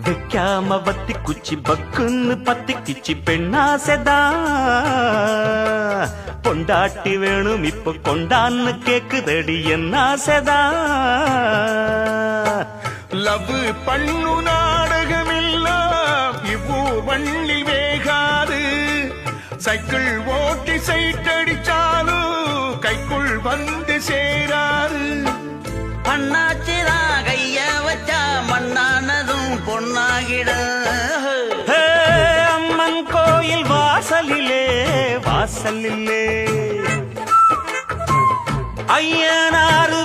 வைக்காம வத்தி குச்சி பக்குன்னு பத்தி கிச்சி பெண்ணாசைதா பொண்டாட்டி வேணும் இப்ப கொண்டான்னு கேக்குதடி என்ன ஆசைதா லவ் பண்ணு நாடகமெல்லாம் இவ்வூர் வள்ளி வேகாது சைக்கிள் ஓட்டி சைட்டடிச்சாலும் கைக்குள் வந்து சேராது பண்ணாச்சிதான் கைய வச்சா மண்ணானதும் பொன்னாகிட அம்மன் கோயில் வாசலிலே வாசலிலே ஐயனாரு